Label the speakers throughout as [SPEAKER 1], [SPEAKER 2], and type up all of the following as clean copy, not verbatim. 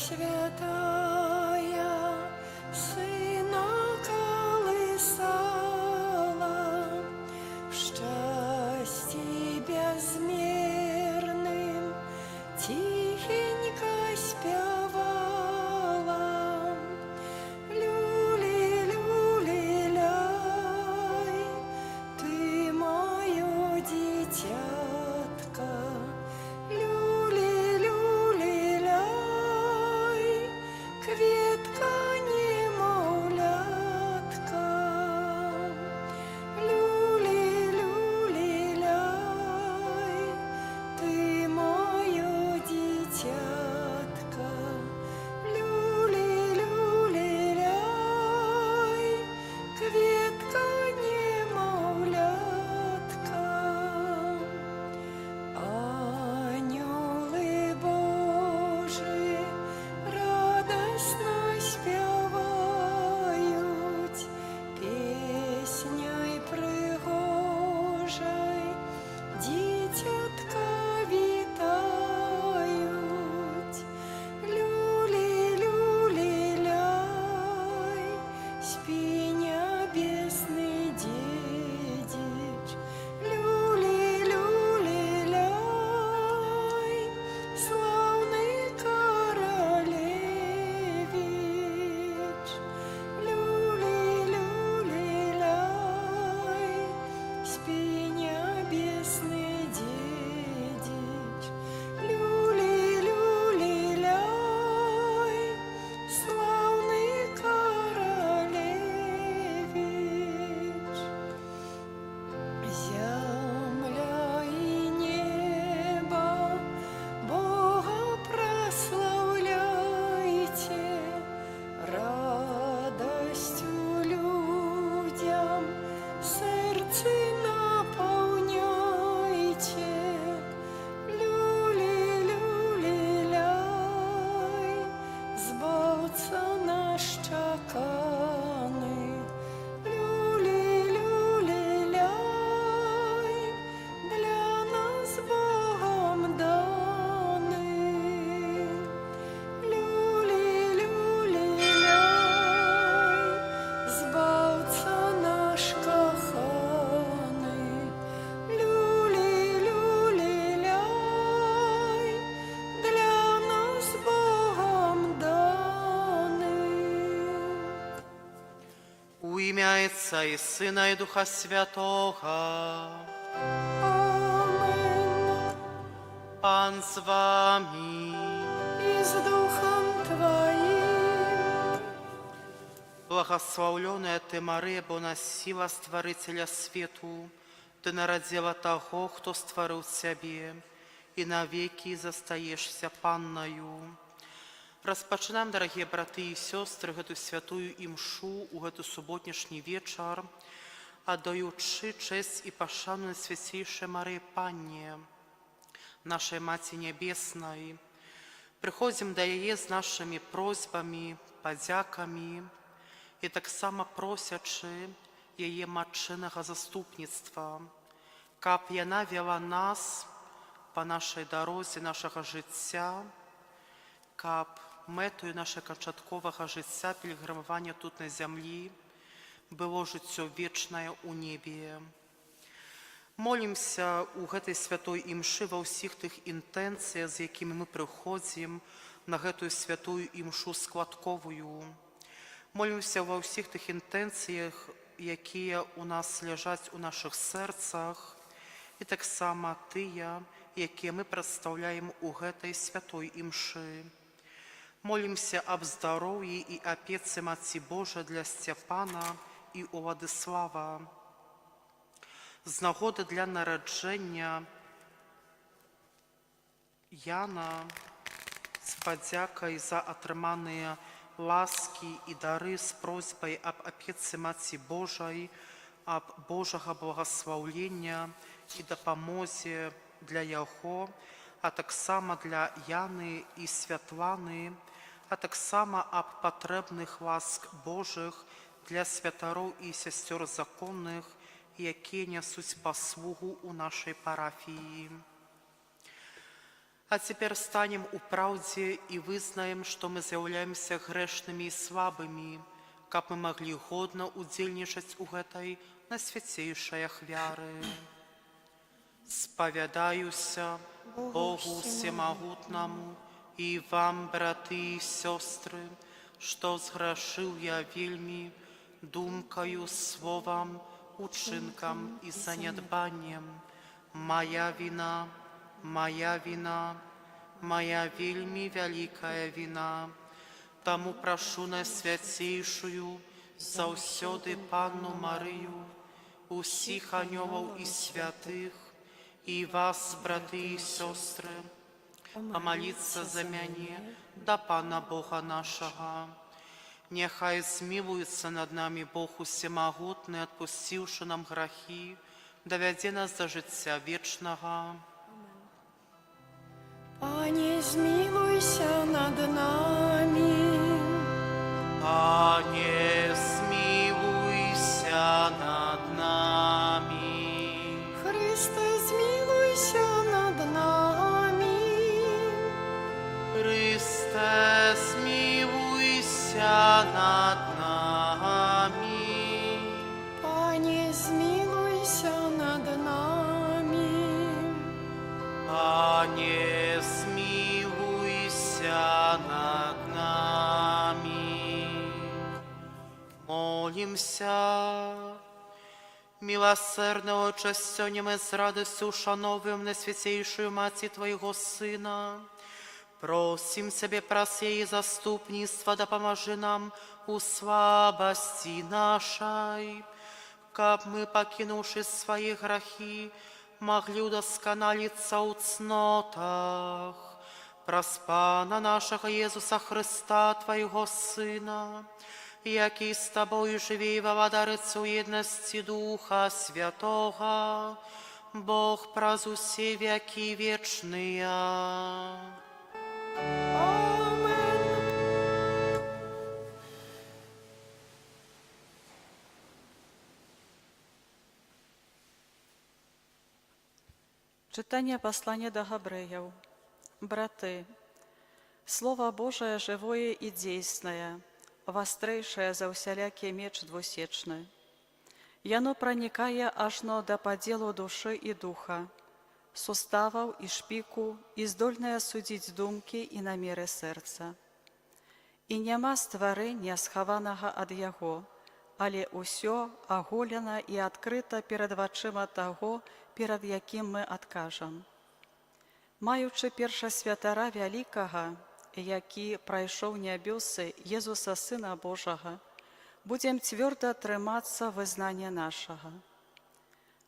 [SPEAKER 1] Святая Сына колысала, в счастье безмерным тихенько спевала. Люли, люли, ляй, ты мое дитятко. Люли, люли, ляй, кветка немовлятка. Люли, люли, ляй, ты мое дитятко. Люли, люли, ляй, кветка немовлятка. Анёлы Божи радостно спевают, песней пригожей дитятка витают. Люли, люли, ляй, спи, небесный дедич. Люли, люли, ляй, славный королевич. Люли, люли, ляй, спи, небесный дедич. Люли, люли, ляй, славный королевич. Земля и небо Бога прославляйте, радостью людям сердце наполняйте. Люли, люли, ляй, збавца наш чаканий. Люли, люли, ляй, для нас Богом даний. Люли, люли, ляй, збавца наш коханий. Люли, люли, ляй, для нас Богом даний.
[SPEAKER 2] У ім'я Отця і Сина і Духа Святого.
[SPEAKER 1] Аминь.
[SPEAKER 2] Пан з вами.
[SPEAKER 1] И с Духом Твоим.
[SPEAKER 2] Благословленная ты, Мария, бо носила Створителя свету, ты народила того, кто створил тебе, и навеки застаешься панною. Розпочинаємо, дорогі брати і сестри, гэту святую імшу у гэту суботнішні вечір, отдаючи честь і пошану Найсвятейшей Марии Панне, нашей Маті Небесной. Приходимо до яе з нашими просьбами, подяками і так само просячи яе матчинного заступництва, каб яна вела нас по нашей дорозі нашого життя, каб метою нашого канчаткового життя, пілігримування тут на землі, было жыццё вечнае ў небе. Молімся у гэтай святой імшы ва ўсіх тых інтэнцыях, з якімі мы прыходзім на гэтую святую імшу складковую. Молімся ва ўсіх тых інтэнцыях, якія у нас ляжаць у нашых сэрцах, і таксама тыя, якія мы прадстаўляем у гэтай святой імшы. Молімся аб здароўі і апецы Маці Божай для Сцяпана і Уладыслава. З нагоды для нараджэння Яна, з падзякай за атрыманыя ласкі і дары, з просьбай аб апецы Маці Божай, аб Божага благаслаўлення і дапамозе для яго, а таксама для Яны і Святланы, а таксама аб патрэбных ласк Божых для святароў і сясцёр законных, якія нясуць паслугу ў нашай парафіі. А цяпер станем у праўдзе і вызнаем, што мы з'яўляемся грэшнымі і слабымі, каб мы маглі годна удзельнічаць у гэтай найсвяцейшай ахвяры. Спавядаюся Богу Всемагутнаму і вам, браты і сёстры, што зграшыў я вельмі думкаю, словам, учынкам і занядбаннем. Моя вина, моя вельмі вялікая вина. Таму прашу найсвяцейшую заўсёды Панну Марыю, усіх анёлаў і святых, і вас, браты і сёстры, памаліцца за мяне да Пана Бога нашага. Няхай змілуецца над намі Бог усемагутны, адпусціўшы нам грахі, давядзе нас да жыцця вечнага.
[SPEAKER 1] Пане, змилуйся над нами.
[SPEAKER 2] Пане, змілуйся над нами.
[SPEAKER 1] Христе, змилуйся над нами.
[SPEAKER 2] Христе, змілуйся над нами.
[SPEAKER 1] Пане, змилуйся над нами.
[SPEAKER 2] Пане, змілуйся над нами. Молимся. Милосердне Отче, сьогодні ми з радістю ушановуємо найсвятейшую Маті Твоего Сина. Просим Себе проси її заступництва, да поможи нам у слабости нашей, каб мы, покинувши свои грехи, могли удосконалиться у цнотах. Праз Пана нашего Иисуса Христа, Твоего Сына, який з Тобою живе і владариться у єдності Духа Святого, Бог праз усе веки вечные.
[SPEAKER 1] Amen.
[SPEAKER 3] Читання послання до Габреяў. Браты, Слово Божие живое и действенное, вострейшее за усялякі меч двусечны. Яно проникае ажно до поделу души и духа, суставаў и шпіку, і здольнае судзіць думкі і намеры сэрца. І няма стварэння схаванага ад яго, але ўсё аголена і адкрыта перад вачыма таго, перад якім мы адкажам. Маючы першасвятара вялікага, які прайшоў нябёсы Езуса Сына Божага, будзем цвёрда трымацца вызнання нашага.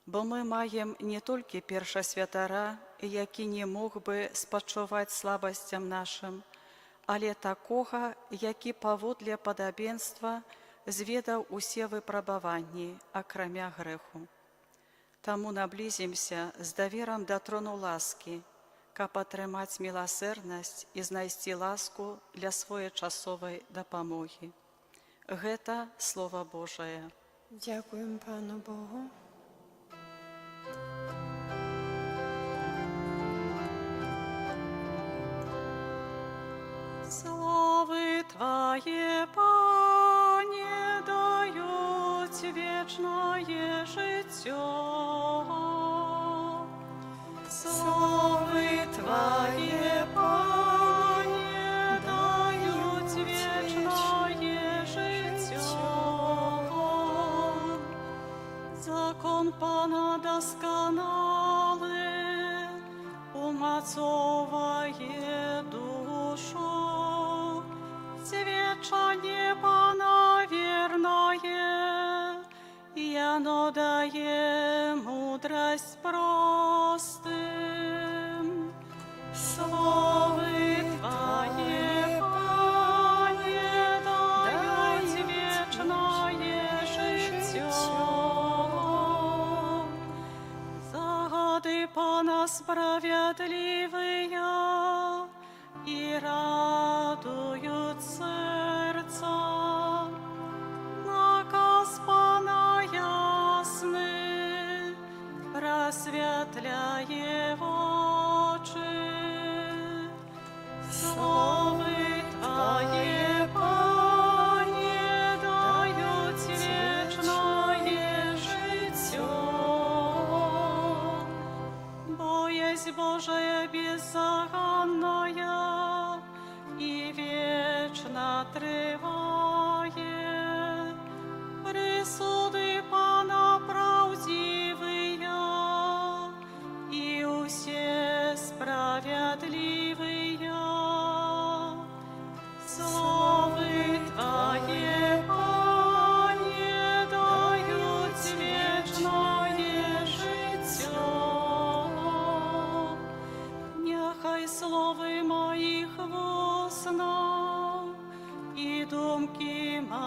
[SPEAKER 3] Бо мы маем не толькі першасвятара, які не мог бы спачуваць слабасцям нашым, але такога, які паводле падабенства зведаў усе выпрабаванні, акрамя грэху. Таму наблізімся з даверам да трону ласкі, каб атрымаць міласэрнасць і знайсці ласку для своечасовай дапамогі. Гэта Слово Божае.
[SPEAKER 1] Дякуємо Пану Богу.
[SPEAKER 3] Славы Твоє, Пане, дають вечное життя.
[SPEAKER 1] Слави Твоє, Пане,
[SPEAKER 3] дають вечное життя. Закон Пана досконалый, умацоває душу. Свечание Пана верное, и оно дае мудрость простым. Славы Твоє, Пане, дають вечное життя. Загады Пана справедливые, и радуют сердца. Наказ Пана ясный, просветляє очи.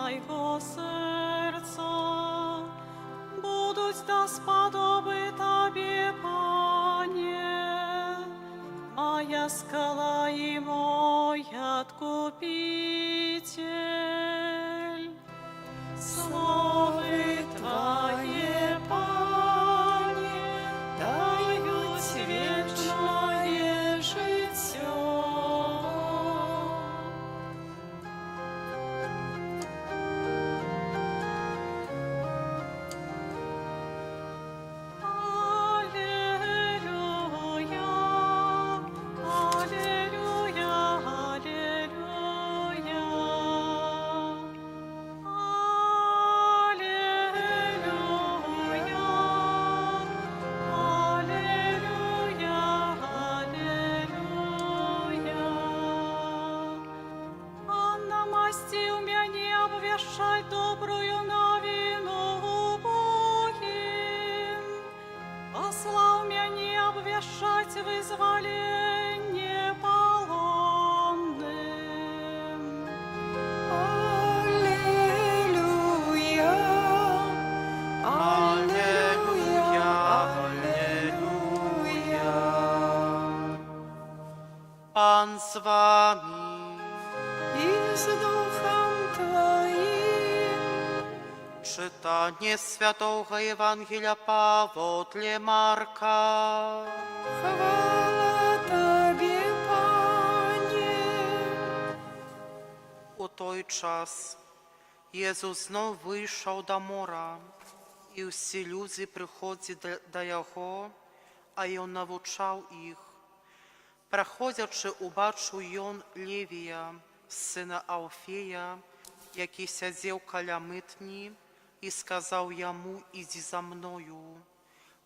[SPEAKER 3] Майго серця, будуть да сподоби Тобі, Пане, моя скала и мой Откупитель. Словы Твое, Пане, дают вечное життя. Обвящай добрую новину Богим, послав мяне обвящать вызволение полонным.
[SPEAKER 1] Аллилуйя, аллилуйя, аллилуйя.
[SPEAKER 2] Пан з вами.
[SPEAKER 1] И с Духом Твоим.
[SPEAKER 2] Czytanie Świętego Ewangelia Pawła Marka.
[SPEAKER 1] Хвала Тобі, Пане.
[SPEAKER 2] У той час Єсус знов вийшов до моря, і всі люди приходили до Його, а Він навчав їх. Проходячи, убачив Він Левія, сина Алфея, який сидів коля митні, і сказав йому: «Іди за мною».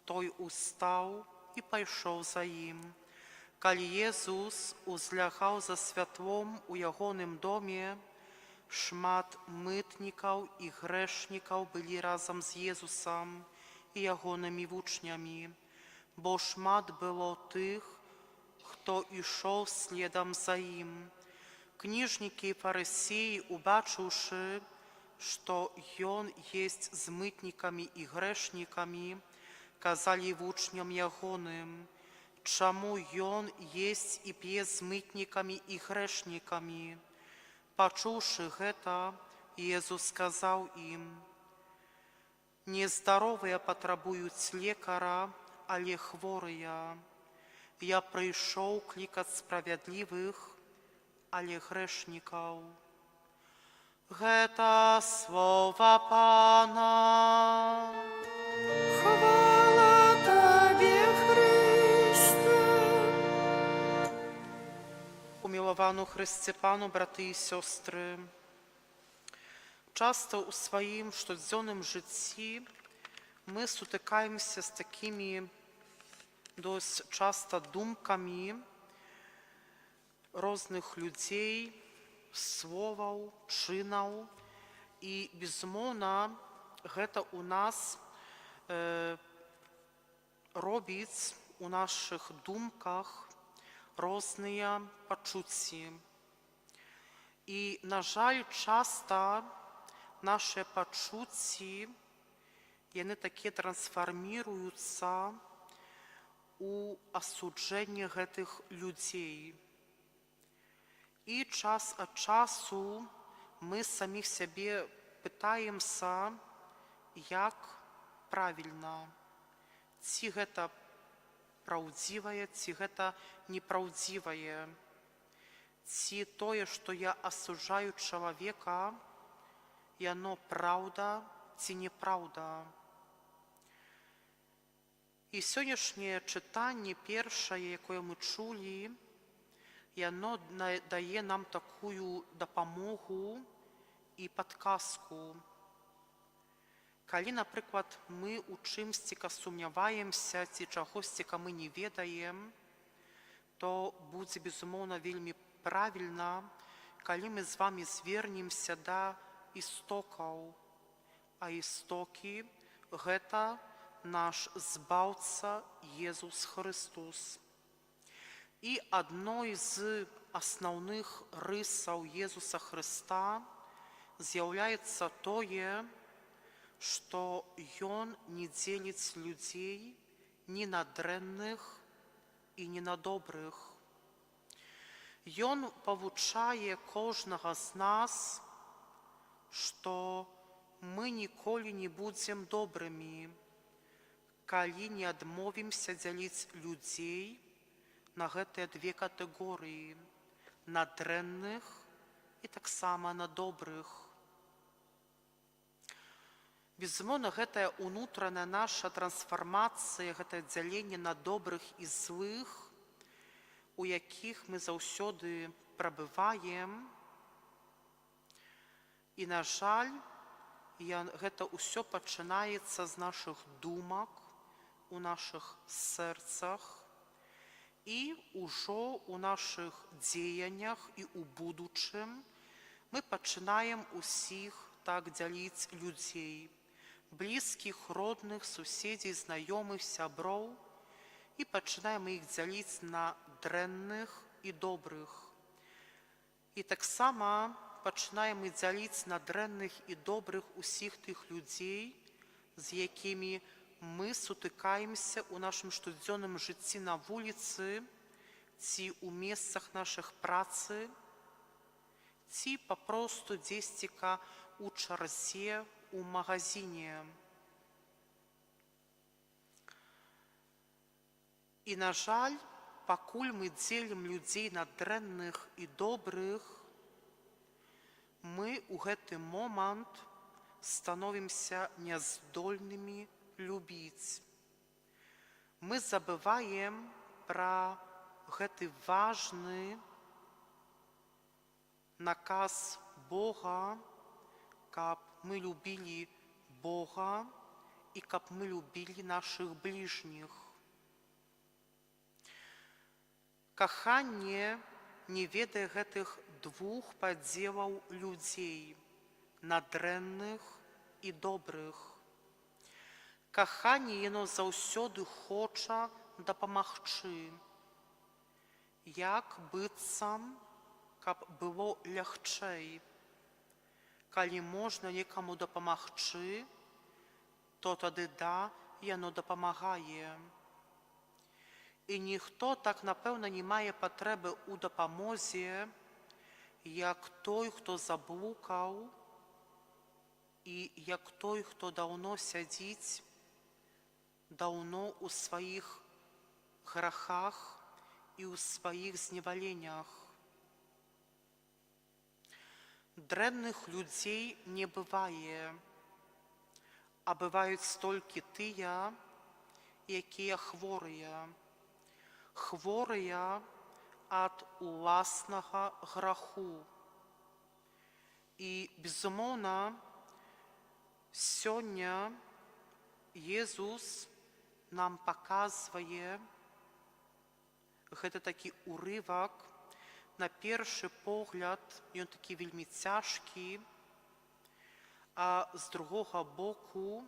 [SPEAKER 2] Той устав і пішов за ним. Коли Єсус узлягав за світлом у Йогонім домі, шмат митників і грешників були разом з Єсусом і Йогоними учнями, бо шмат було тих, хто йшов слідом за ним. Книжники и фарисеи, убачивши, что он есть с мытниками и грешниками, казали учням Ягоным: «Чему он есть и пьет с мытниками и грешниками?» Почувши это, Иисус сказал им: «Нездоровые потребуют лекаря, але хворые. Я пришел кликать справедливых, але грешников». Гэта слова Пана.
[SPEAKER 1] Хвала Тобі, Христе.
[SPEAKER 2] Умиловану Христе Пану, брати і сестри, часто у своїм щоденному житті ми стикаємося з такими досить часто думками різних людей, словаў, чынаў, і, безумоўна, гэта у нас робіць у наших думках розныя пачуцці. І, на жаль, часта наші пачуцці, яны такі трансфарміруюцца у асуджэнне гэтых людзей. І час ад часу мы самих сябе пытаемся, як правільна, ці гэта праўдзівае, ці гэта непраўдзівае, ці тое, што я асуджаю чалавека, яно праўда ці неправда. І сённяшняе чытанне першае, якое мы чулі, яно дае нам такую дапамогу і падказку. Калі, напрыклад, мы ў чымсьці сумняваемся ці чагосьці мы не ведаем, то будзе, безумоўна, вельмі правільна, калі мы з вами звернемся да істокаў. А істокі – гэта наш Збаўца Езус Христос. І адной з асноўных рысаў Езуса Христа з'яўляецца тое, што ён не дзеліць людзей ні на дрэнных і ні на добрых. Ён павучае кожнага з нас, што мы ніколі не будзем добрымі, калі не адмовімся дзяліць людзей на гэтыя две катэгорыі, на дрэнных і таксама на добрых. Безумоўна, гэтая ўнутраная наша трансфармацыя, гэтае дзяленне на добрых і злых, у якіх мы заўсёды прабываем. І, на жаль, гэта ўсё пачынаецца з нашых думак, у нашых сэрцах, і ўжо ў нашых дзеяннях і ў будучым мы пачынаем усіх так дзяліць людзей, блізкіх, родных, суседзей, знаёмых, сяброў, і пачынаем іх дзяліць на дрэнных і добрых. І таксама пачынаем і дзяліць на дрэнных і добрых усіх тых людзей, з якімі мы сутыкаемся ў нашым штодзённым жыцці на вуліцы ці ў месцах нашых працы, ці папросту дзесьціка ў чарзе ў магазине. І, на жаль, пакуль мы дзелім людзей на дрэнных і добрых, мы ў гэты момант становімся няздольнымі любіць. Мы забываем пра гэты важны наказ Бога, каб мы любілі Бога і каб мы любілі нашых бліжніх. Каханне не ведае гэтых двух падзелаў людзей на дрэнных і добрых. Каханне яно заўсёды хоча дапамагчы, як быццам, каб было лягчэй. Калі можна некаму дапамагчы, то тады да, яно дапамагае. І ніхто так, напэўна, не мае патрэбы ў дапамозе, як той, хто заблукаў, і як той, хто даўно сядзіць, даўно ў сваіх грахах і ў сваіх зневаленнях. Дрэнных людзей не бывае, а бываюць толькі тыя, якія хворыя. Хворыя ад уласнага граху. І, безумоўна, сёння Езус нам паказвае гэта такі урывак, на першы погляд ён такі вельмі цяжкі, а з другога боку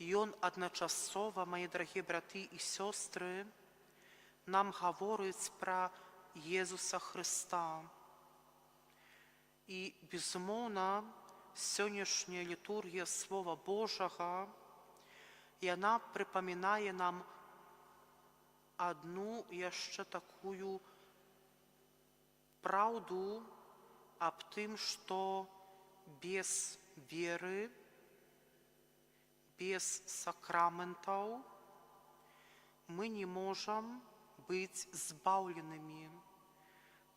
[SPEAKER 2] ён адначасова, мае дарагія браты і сёстры, нам гаворыць пра Езуса Хрыста. І, безумоўна, сённяшняя літургія Слова Божага, яна прыпамінае нам адну яшчэ такую праўду аб тым, што без веры, без сакраментаў мы не можам быць збаўленымі.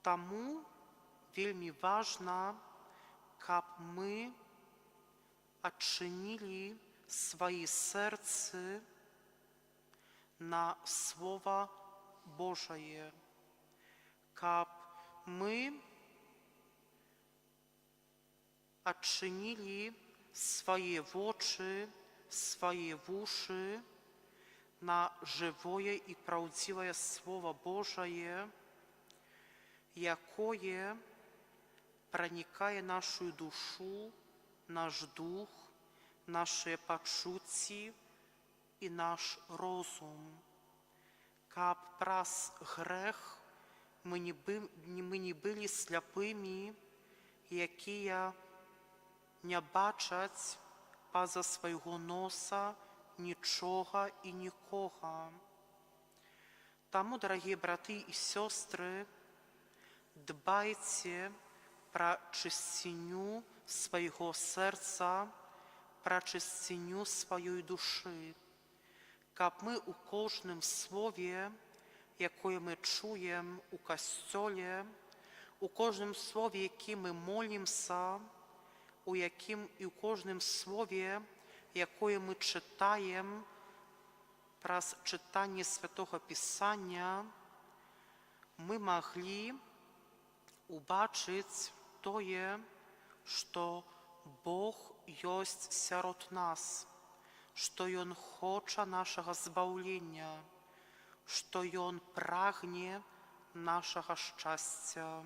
[SPEAKER 2] Таму вельмі важна, каб мы адчынілі свае сэрцы на Слова Божае, каб мы адчынілі свае вочы, свае вушы на жывое і праўдзівае Слова Божае, якое пранікае нашу душу, наш дух, нашыя пачуцці і наш розум, каб праз грэх мы не былі сляпымі, якія не бачать поза свого носа нічого і нікого. Тому, дорогі брати і сестри, дбайте про чистоту свого серця, про чистоту своєї душі, щоб ми у кожному слові, яке ми чуємо у костьолі, у кожному слові, яке ми молимося, у кожному слові, яке ми читаємо, про читання Святого Писання, ми могли убачить тое, что Бог есть сярод нас, что Он хоче нашего збавлення, что Он прагне нашего щастя.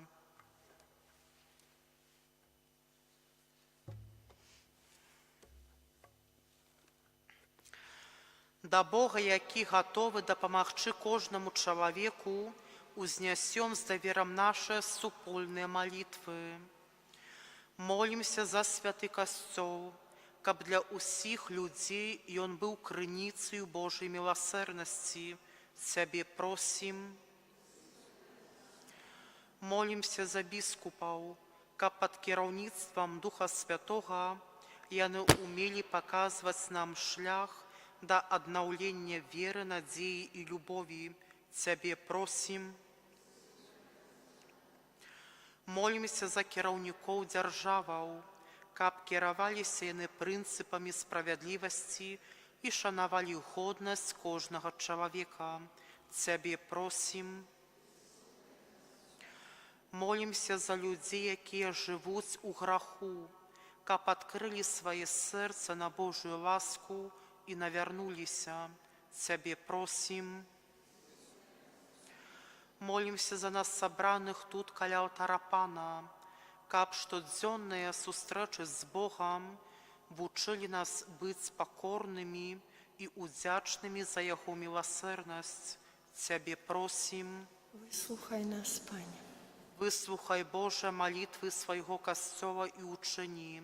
[SPEAKER 2] До Бога, який готовы допомогти кожному человеку, узнесем с довером наши супольные молитвы. Молимся за святый костел, каб для усіх людей и он был криницею Божьей милосердности. Тебе просим. Молимся за біскупов, каб под кіраўніцтвом Духа Святого яны умели показывать нам шлях до обновления веры, надеи и любови. Тебе просим. Молимся за кіраўнікоў дзяржаваў, каб кіраваліся яны прынцыпамі справядлівасці і шанавалі годнасць кожнага чалавека. Тебе просим. Молимся за людей, якія жывуць у граху, каб адкрылі свае сэрца на Божую ласку і навярнуліся. Тебе просим. Молимся за нас собраных тут каля алтара Пана, каб штодзённыя сустрэчы з Богом вучылі нас быць пакорнымі і удзячнымі за Яго милосердность. Тебе просим.
[SPEAKER 1] Выслухай нас, Пане.
[SPEAKER 2] Выслухай, Боже, молитвы свайго касцёла і учыні,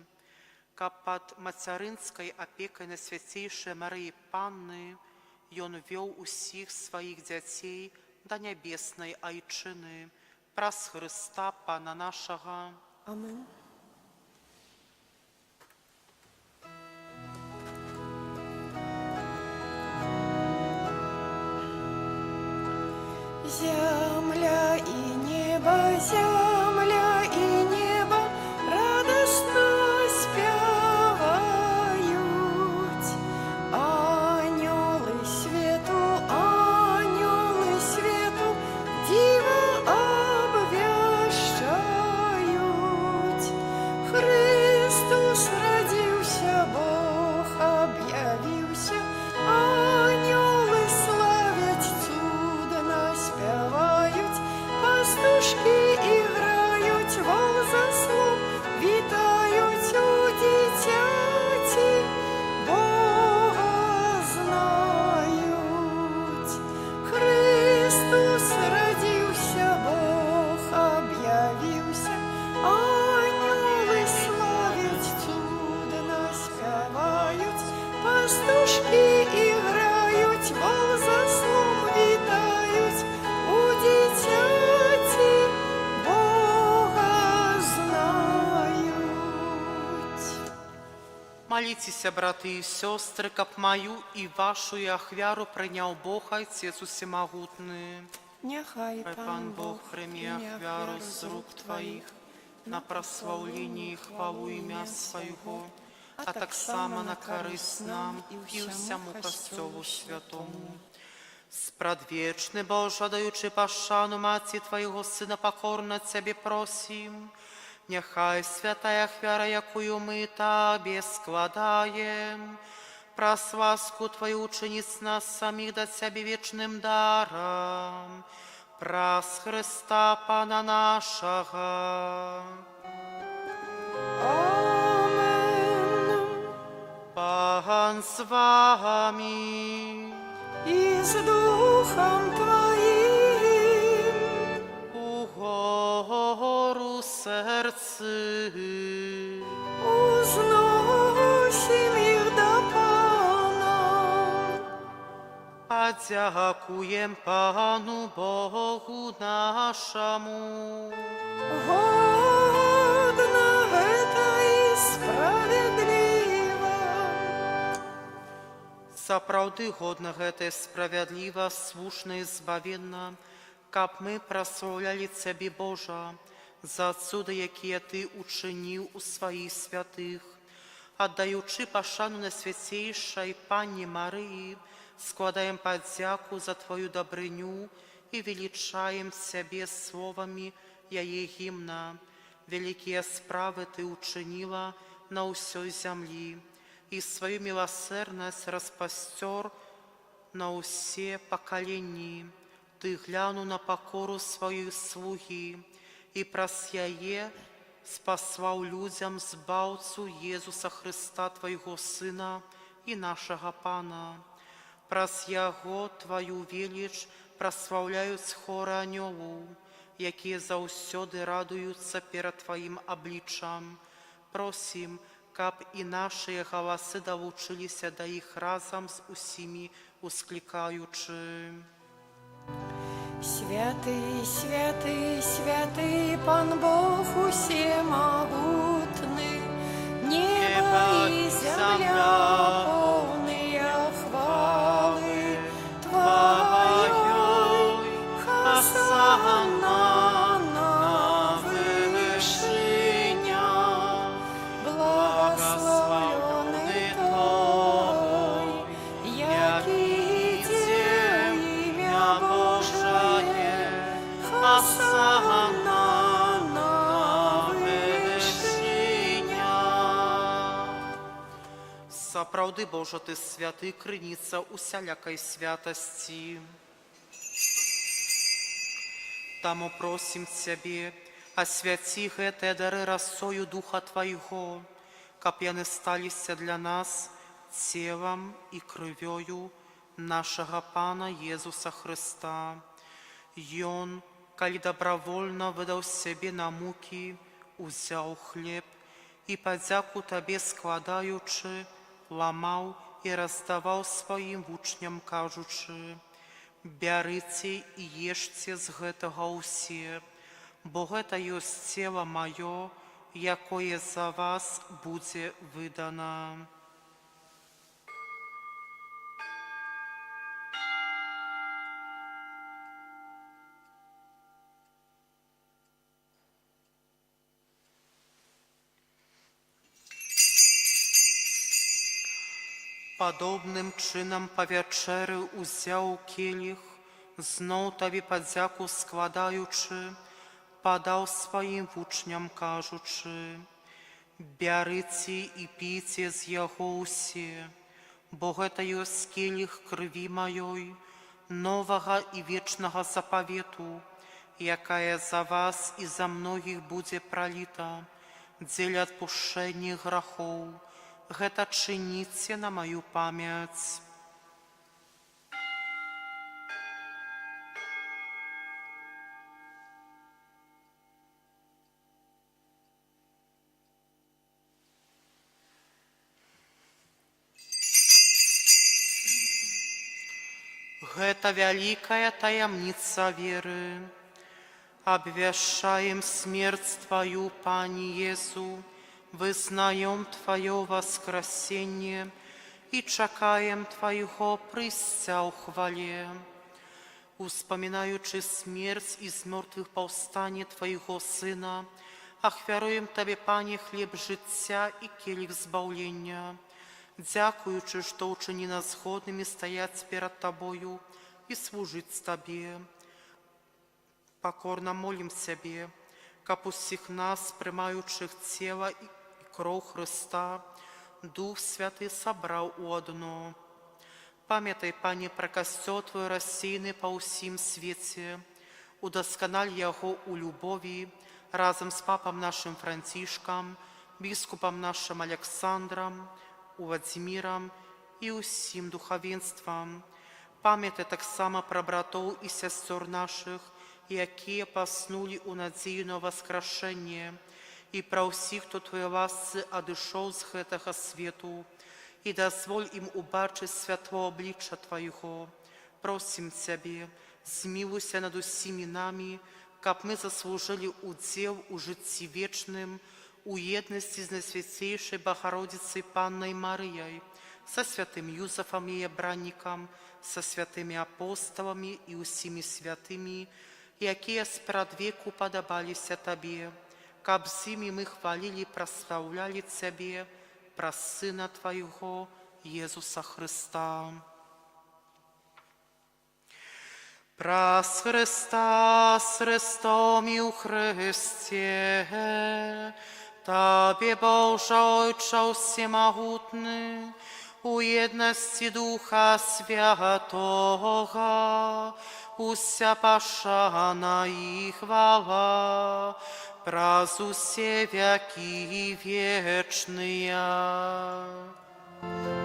[SPEAKER 2] каб пад мацярынскай апекай Найсвяцейшай Марыі Панны Ён вёў усіх сваіх дзяцей до небесной Айчыны, праз Христа Пана нашага.
[SPEAKER 1] Амин. Земля и небо, земля и небо радостно спевают. Ангелы свету диво обвещают. Христос родился, Бог объявился, ангелы славять чудно спевают, пастушки играют, вол заслон витают у дитяти, Бога знают. Христос родился, Бог объявился, ангелы славять чудно спевают, пастушки играют, вол заслон витают у дитяти, Бога знают.
[SPEAKER 2] Молитесь, браты и сестры, каб мою и вашу и ахвяру прийняв Бог, Отец Усемогутний.
[SPEAKER 1] Нехай
[SPEAKER 2] Пан Бог прийме ахвяру з рук Твоих на прославление и хвалу ім'я Своего, а так само на користь нам и всему костелу святому. Спрадвечный Боже, даючи пашану Маті Твоего Сына, покорно Тебе просим, нехай святая ахвяра, якую мы Тебе складаем, праз ласку Твою учениц нас самих до Тебе вечным даром, праз Христа Пана нашего.
[SPEAKER 1] Амен.
[SPEAKER 2] Пан с вами.
[SPEAKER 1] И с Духом Твоим.
[SPEAKER 2] Угору сердце.
[SPEAKER 1] Узнай
[SPEAKER 2] Подякуем Пану Богу нашему.
[SPEAKER 1] Годно это и справедливо.
[SPEAKER 2] Сапраўды годна гэта справядліва, слушна і збавенна, каб мы праслаўлялі Цябе, Божа, за цуды, якія Ты учыніў у сваіх святых, аддаючы пашану Найсвяцейшай Панні Марыі, складаем падзяку за Твою дабрыню і велічаем Цябе словамі яе гімна. Вялікія справы Ты учыніла на ўсёй зямлі, і сваю міласэрнасць распасцёр на ўсе пакаленні. Ты глянуў на пакору сваёй слугі і праз яе спаслаў людзям збаўцу Езуса Хрыста, Твайго Сына і нашага Пана. Праз яго Тваю веліч праслаўляюць хоры анёлаў, якія заўсёды радуюцца перад Тваім абліччам. Просім, каб і нашыя галасы далучыліся да іх разам з усімі усклікаючы.
[SPEAKER 1] Святый, святый, святый, Пан Бог усемогутный, небо и земля полные хвалы Твоей. Хосанна на вышинях, благословенный Той, який идет имя Божие. Хосанна на вышинях.
[SPEAKER 2] Сапраўды, Божа, Ты святы, крыніца усялякай святасці. Таму просім Цябе, асвяці гэтыя дары расою Духа Твайго, каб яны сталіся для нас целам і крывёю нашага Пана Езуса Хрыста. Ён, калі добровольно выдаў сябе на мукі, узяў хлеб і падзяку Табе складаючы, ламаў і раздаваў сваім вучням, кажучы: «Бярыце і ешце з гэтага ўсе, бо гэта ёсць цела маё, якое за вас будзе выдана». Падобным чынам па вячэры ўзяў келіх, зноў Табе падзяку складаючы, падаў сваім вучням, кажучы: «Бярыце і піце з яго ўсе, бо гэта ёсць келіх крыві маёй, новага і вечнага запавету, якая за вас і за многіх будзе праліта дзеля адпушчэння грахоў. Гэта чыніце на маю памяць». Гэта вялікая таямніца веры. Абвяшчаем смерць Тваю, Пане Езу, вызнаем Твое воскресение и чакаем Твоего прыцця ў хвале. Успамінаючы смерць і з мёртвых паўстанне Твоего Сына, ахвяруем Табе, Пане, хлеб жыцця і келіх збаўлення, дзякуючы, што ўчыні нас згоднымі стаяць перад Табою і служыць Табе. Покорно молім Цябе, каб усіх нас, прымаючых цела і кроў Хрыста, Дух Святы сабраў у адно. Памятай, Пане, пра касцёл Твой рассеяны па ўсім свеце, удасканаль яго ў любові разам з папам нашым Францішкам, біскупам нашым Александрам, Владзімірам і ўсім духавенствам. Памятай таксама пра братоў і сясцёр нашых, якія паснулі ў надзею на воскрашэнне, і пра ўсіх, хто Твоей ласцы адышоў з гэтага свету, і дазволь ім убачыць святло аблічча Твайго, Просім Цябе, змілуйся над усімі намі, каб мы заслужили удзел у жыцці вечным, у еднасці з Найсвяцейшай Богородицей Паннай Марыяй, со святым Юзафом яе браннікам, со святымі апосталамі і усімі святымі, якія спрадвеку падабаліся Табе, каб з імі мы хвалілі і праслаўлялі Цябе праз Сына Твайго, Езуса Христа. Праз Христа, с Христом і у Христе, Табе, Боже Отче всемогутный, у едности Духа Святого, уся пошана и хвала, праз усе веки вечные.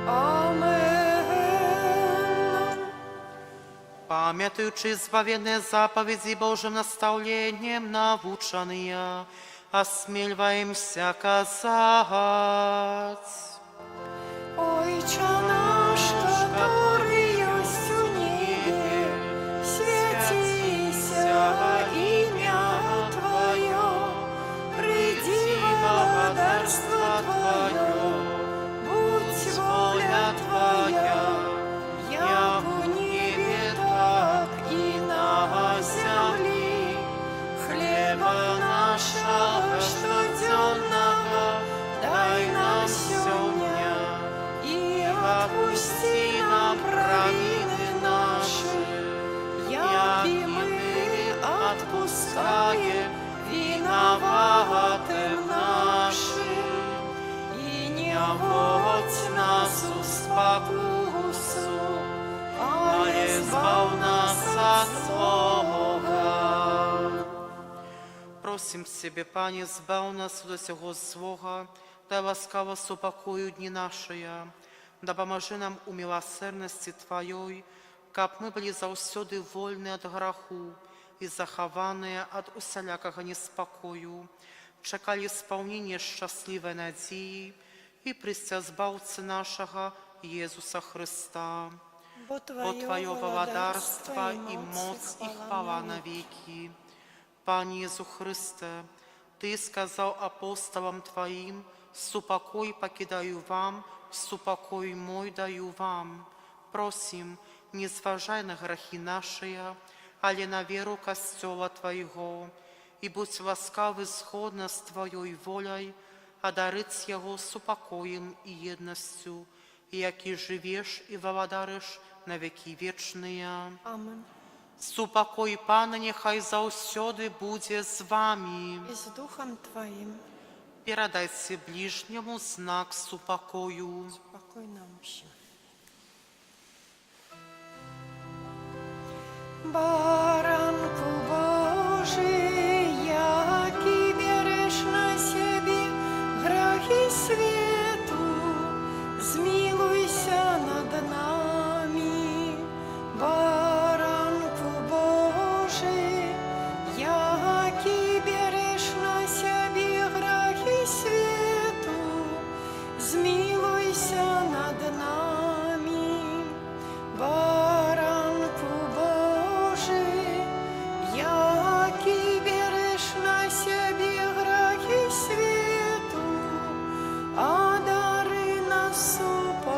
[SPEAKER 1] Amen.
[SPEAKER 2] Памятуючи збавленные заповеди Божьим наставлением наученные, осмеливаемся казать.
[SPEAKER 1] Отче наш, который есть в небе, святися имя Твое, приди благодарство Твое, будь воля Твоя, як у небе, так и на земле. Хлеба нашего штоденного дай нам сегодня, и отпусти нам провины наши, яки мы отпускаем виноватым нашим. И не вводь нас в спокусу, а избавь нас от злого.
[SPEAKER 2] Просим Себе, Пане, збав нас до цього злого, дай ласкаво супокою дні наші, допоможи нам у милосердности Твоей, каб мы были заўсёды вольны от граху и захаваныя от усялякага неспокою, чекали исполнения счастливой надеи и прыцця збаўцы нашага Иисуса Христа. Бо Твое владарство и моц и хвала навеки. Пане Иисус Христе, Ты сказал апостолам Твоим: «Супокой покидаю вам, супокой мой даю вам». Просим, не зважай на грехи наши, але на веру Костела Твоего, и будь ласкавы сходно с Твоей волей, одарить Его супокоем и едностью, яки живешь и владариш на веки вечные.
[SPEAKER 1] Amen.
[SPEAKER 2] Супокой Пана нехай заўсёды будзе з вами.
[SPEAKER 1] И с Духом Твоим.
[SPEAKER 2] Передайте ближнему знак супокою.
[SPEAKER 1] Спокойно общем. Баранку Божий, яки берешь на себе грехи свету, змилуйся над нами. Баранку Божий, яки берешь на себе грехи свету, змилуйся над нами. Баранку Божий, яки берешь на себе грехи свету, одари нас упокоем.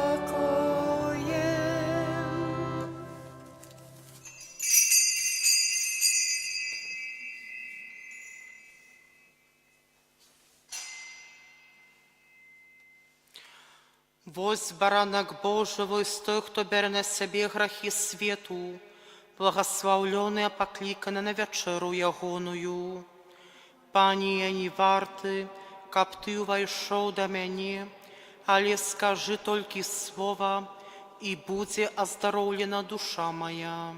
[SPEAKER 2] Вось баранак Божий, вось той, хто бере на себе грехи свету, благословлений, покликаний на вечеру ягоную. Пані, я не варты, каб Ты увайшоў да мяне, але скажи толькі слова, і будзе аздароўлена душа моя.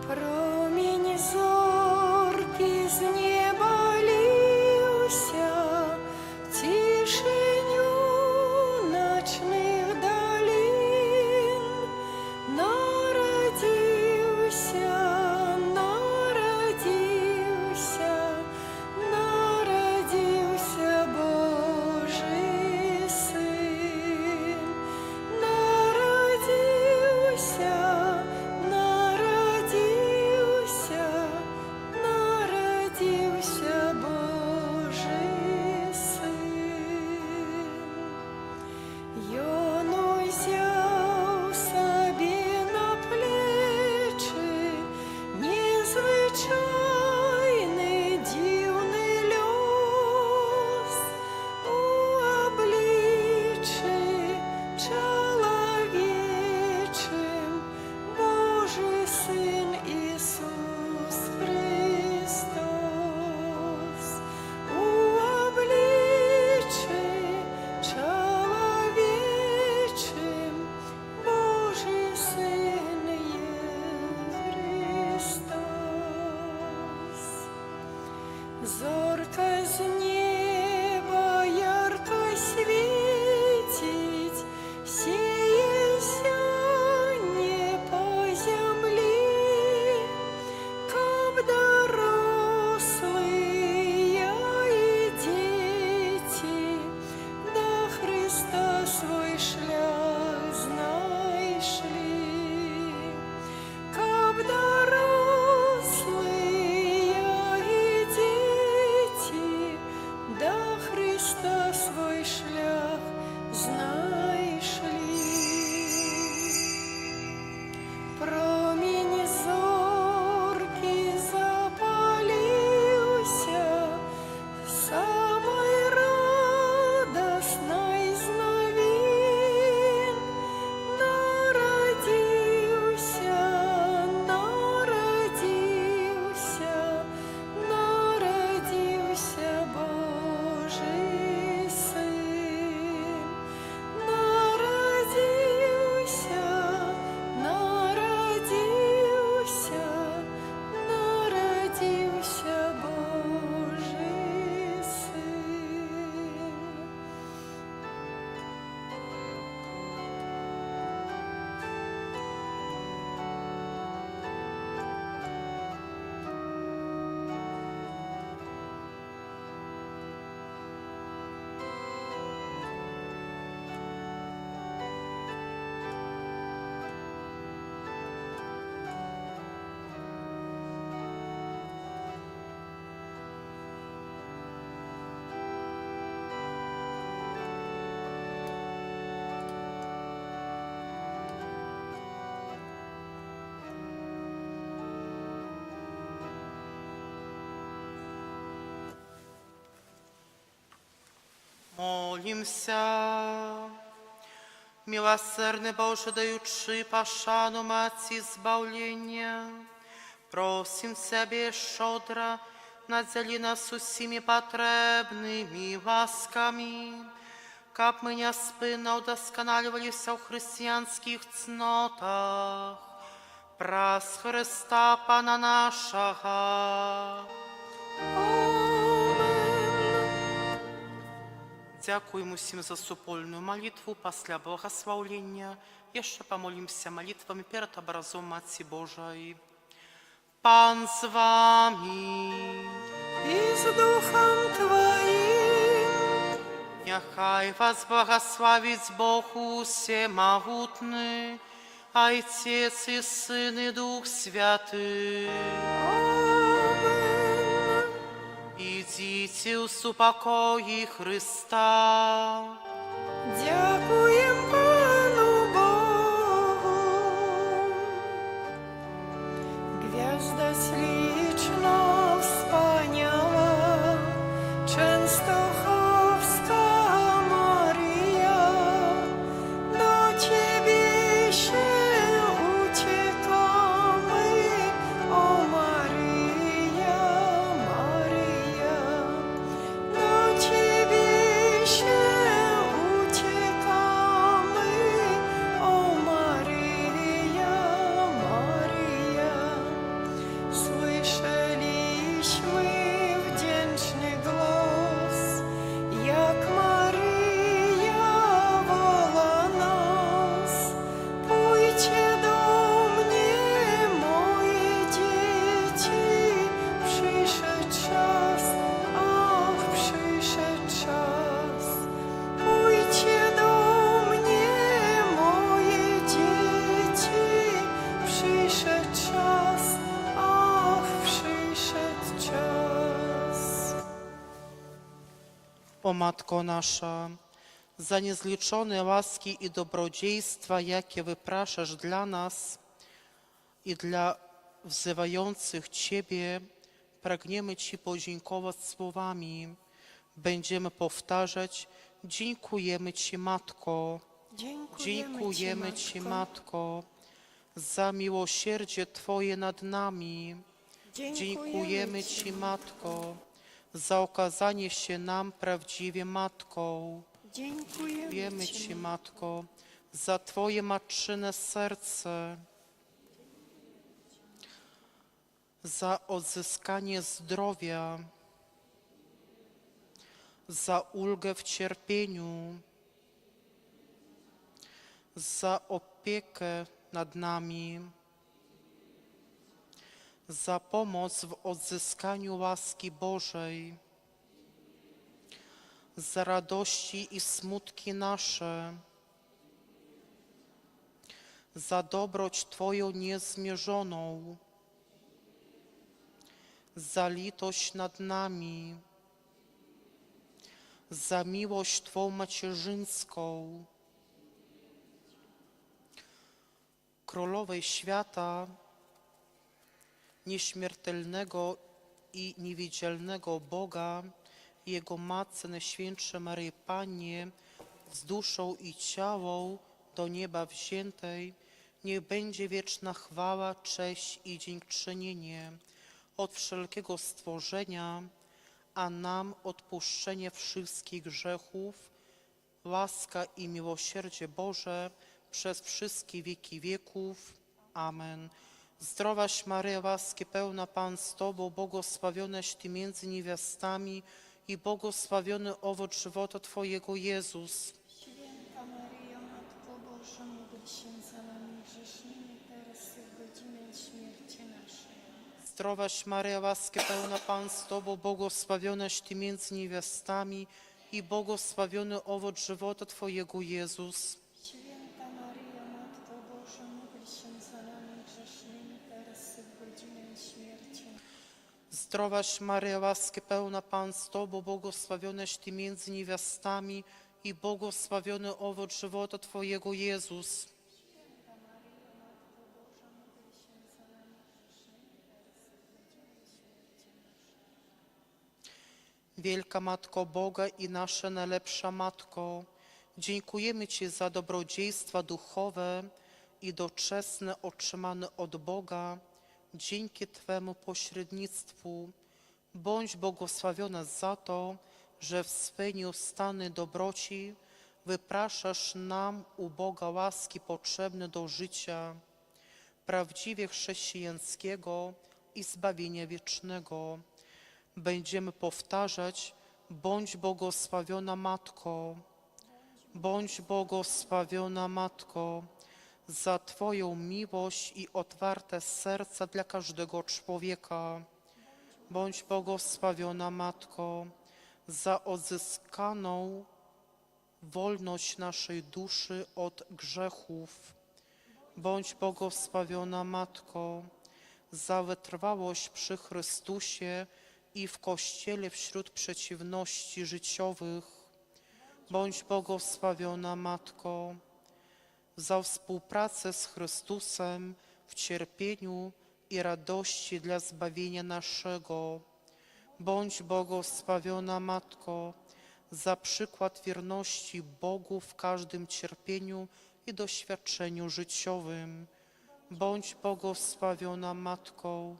[SPEAKER 1] Промінь зорки з неба лівся, тишиню зорка з неба ярко светить, сеяся не по земле, каб дорослые и дети до Христа свой шлях знайшли. Каб дорослые и дети до Христа свой шлях знайшли. Промінь зорки запалився, самой радостной з новин. Народився, народився, народився Божий Син. Народився, народився, народився Божий Син.
[SPEAKER 2] Молимся. Милосердный Боже, даючи пошану Маці збавлення, просим Тебе щодро надзели нас усіми потребними ласками, каб мы неоспинно удосконаливались в христианских цнотах, праз Христа Пана нашего. Дякуємо всім за супольную молитву. Після благословлення ще помолимся молитвами перед образом Матці Божої. Пан з вами.
[SPEAKER 1] И с Духом Твоим.
[SPEAKER 2] Нехай вас благословить Бог Всемогутний, Отец и Сын и Дух Святый. Идите в супокої Христа.
[SPEAKER 1] Дякуем Пану Богу. Gwiazda śliczna wspaniała, Częstochowska Maryja, do Ciebie się uciekamy, o Maryja, Maryja. Do Ciebie się uciekamy, o Maryja, Maryja. Słyszeliśmy wdzięczny głos, jak Maryja woła nas. Pójdźcie do mnie, moje dzieci, przyszedł czas, ach, przyszedł czas. Pójdźcie do mnie, moje dzieci, przyszedł czas, ach, przyszedł czas.
[SPEAKER 2] O Matko nasza, za niezliczone łaski i dobrodziejstwa, jakie wypraszasz dla nas i dla wzywających Ciebie, pragniemy Ci podziękować słowami. Będziemy powtarzać: dziękujemy Ci, Matko, dziękujemy Ci, Matko, za miłosierdzie Twoje nad nami. Dziękujemy Ci, Matko, za okazanie się nam prawdziwie Matką. Dziękujemy Ci, Matko, za Twoje matczyne serce, za odzyskanie zdrowia, za ulgę w cierpieniu, za opiekę nad nami, za pomoc w odzyskaniu łaski Bożej, za radości i smutki nasze, za dobroć Twoją niezmierzoną, za litość nad nami, za miłość Twą macierzyńską. Królowej świata, nieśmiertelnego i niewidzialnego Boga, Jego Matce Najświętszej Maryi Pannie, z duszą i ciałą do nieba wziętej, niech będzie wieczna chwała, cześć i dziękczynienie od wszelkiego stworzenia, a nam odpuszczenie wszystkich grzechów, łaska i miłosierdzie Boże przez wszystkie wieki wieków. Amen. Zdrowaś Maryjo, łaski pełna, Pan z Tobą, błogosławionaś Ty między niewiastami i błogosławiony owoc żywota Twojego, Jezus.
[SPEAKER 1] Święta Maryjo, Matko Boża, módl się za nami grzesznymi, teraz i w godzinę śmierci naszej.
[SPEAKER 2] Zdrowaś Maryjo, łaski pełna, Pan z Tobą, błogosławionaś Ty między niewiastami i błogosławiony owoc żywota Twojego, Jezus.
[SPEAKER 1] Święta Maryjo, Matko Boża, módl się za nami grzesznymi, teraz i w godzinę śmierci naszej.
[SPEAKER 2] Zdrowaś Maryjo, łaski pełna, Pan z Tobą, błogosławionaś Ty między niewiastami i błogosławiony owoc żywota Twojego, Jezus. Wielka Matko Boga i nasza najlepsza Matko, dziękujemy Ci za dobrodziejstwa duchowe i doczesne otrzymane od Boga dzięki Twemu pośrednictwu. Bądź błogosławiona za to, że w swej nieustannej dobroci wypraszasz nam u Boga łaski potrzebne do życia prawdziwie chrześcijańskiego i zbawienia wiecznego. Będziemy powtarzać: bądź błogosławiona Matko, bądź błogosławiona Matko, za Twoją miłość i otwarte serca dla każdego człowieka. Bądź błogosławiona Matko, za odzyskaną wolność naszej duszy od grzechów. Bądź błogosławiona Matko, za wytrwałość przy Chrystusie i w Kościele wśród przeciwności życiowych. Bądź błogosławiona Matko, za współpracę z Chrystusem w cierpieniu i radości dla zbawienia naszego. Bądź błogosławiona Matko, za przykład wierności Bogu w każdym cierpieniu i doświadczeniu życiowym. Bądź błogosławiona Matko,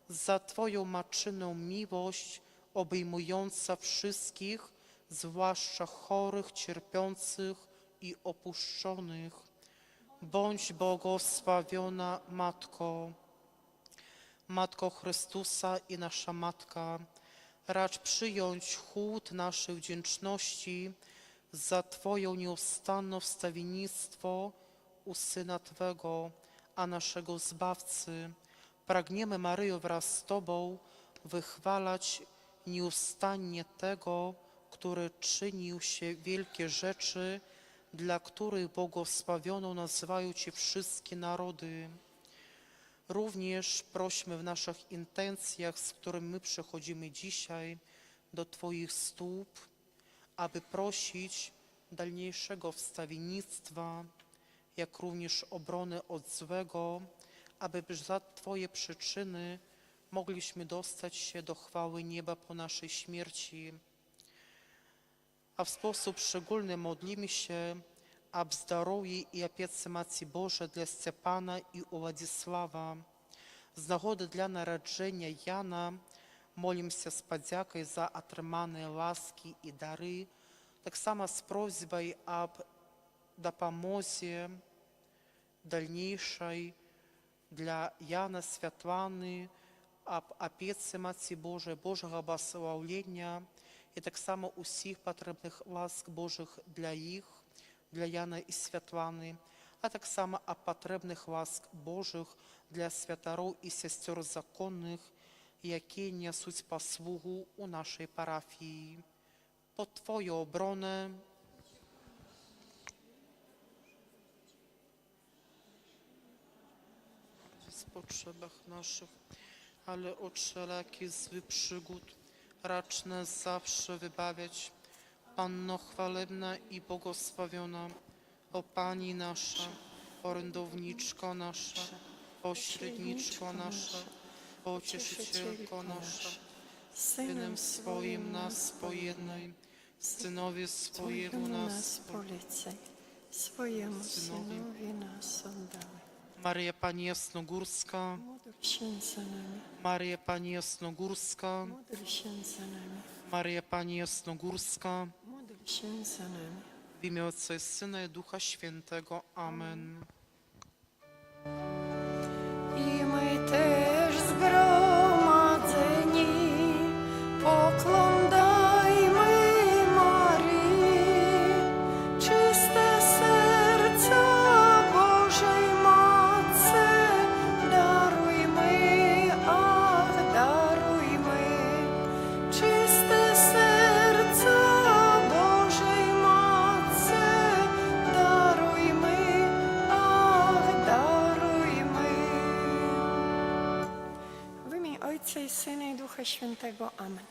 [SPEAKER 2] za Twoją matczyną miłość obejmująca wszystkich, zwłaszcza chorych, cierpiących i opuszczonych. Bądź błogosławiona Matko, Matko Chrystusa i nasza Matka, racz przyjąć hołd naszej wdzięczności za Twoją nieustanne wstawiennictwo u Syna Twego, a naszego Zbawcy. Pragniemy, Maryjo, wraz z Tobą wychwalać nieustannie tego, który czynił się wielkie rzeczy, dla których błogosławioną nazywają Cię wszystkie narody. Również prośmy w naszych intencjach, z którymi my przychodzimy dzisiaj do Twoich stóp, aby prosić dalniejszego wstawiennictwa, jak również obrony od złego, aby za Twoje przyczyny mogliśmy dostać się do chwały nieba po naszej śmierci. A w sposób szczególny modlimy się, aby zdrowie i opiece Matki Bożej dla Stepana i Władysława. Z nagody dla narodzenia Jana молимся z подякой za otrzymane łaski i dary, tak samo z prośbą об допомозі дальнейшей для Jana, Світлани, об опеці Матці Божої, Божого благословення і так само усіх потрібних ласк Божих для їх, для Яна і Світлани, а так само потрібних ласк Божих для святарів і сестер законних, які несуть послугу у нашій парафії. По Твою оборону w potrzebach naszych, ale od wszelakich złych przygód racz nas zawsze wybawiać. Panno chwalebna i błogosławiona, o Pani nasza, orędowniczko nasza, pośredniczko nasza, pocieszycielko nasza, Synem swoim nas pojednaj, Synowie swojemu nas
[SPEAKER 1] polecaj, swojemu Synowi nas oddawaj.
[SPEAKER 2] Maria Pani Jasnogórska,
[SPEAKER 1] Módl się za nami,
[SPEAKER 2] Maria Pani Jasnogórska,
[SPEAKER 1] módl się za nami,
[SPEAKER 2] Maria Pani Jasnogórska,
[SPEAKER 1] módl się za nami.
[SPEAKER 2] w imię Ojca i Syna i Ducha Świętego. Amen.
[SPEAKER 1] I my też zgromadzeni poglądajmy Marii, czyste serca Bożej Matce, darujmy, ach darujmy, czyste serca Bożej Matce, darujmy, ach darujmy. W imię Ojca i Syna i Ducha Świętego. Amen.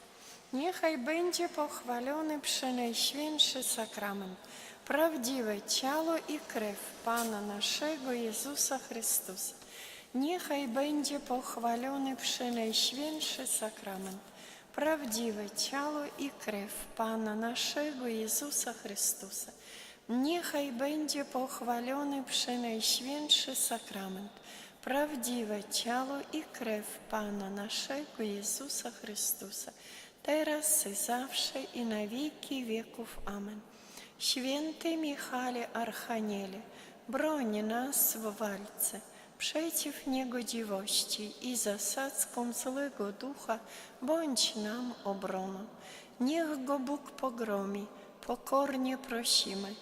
[SPEAKER 1] Niechaj będzie pochwalony Przenajświętszy Sakrament, prawdziwe ciało i krew Pana naszego Jezusa Chrystusa. Niechaj będzie pochwalony Przenajświętszy Sakrament, prawdziwe ciało i krew Pana naszego Jezusa Chrystusa. Niechaj będzie pochwalony Przenajświętszy Sakrament, prawdziwe ciało i krew Pana naszego Jezusa Chrystusa, teraz i zawsze i na wieki wieków. Amen. Święty Michale Archaniele, broń nas w walce przeciw niegodziwości i zasadzkom złego ducha, bądź nam obroną. Niech go Bóg pogromi, pokornie prosimy.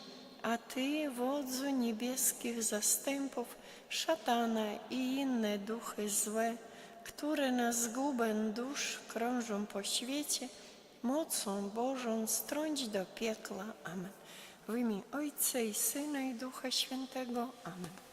[SPEAKER 1] A Ty, wodzu niebieskich zastępów, szatana i inne duchy złe, które na zgubę dusz krążą po świecie, mocą Bożą strąć do piekla. Amen. W imię Ojca i Syna i Ducha Świętego. Amen.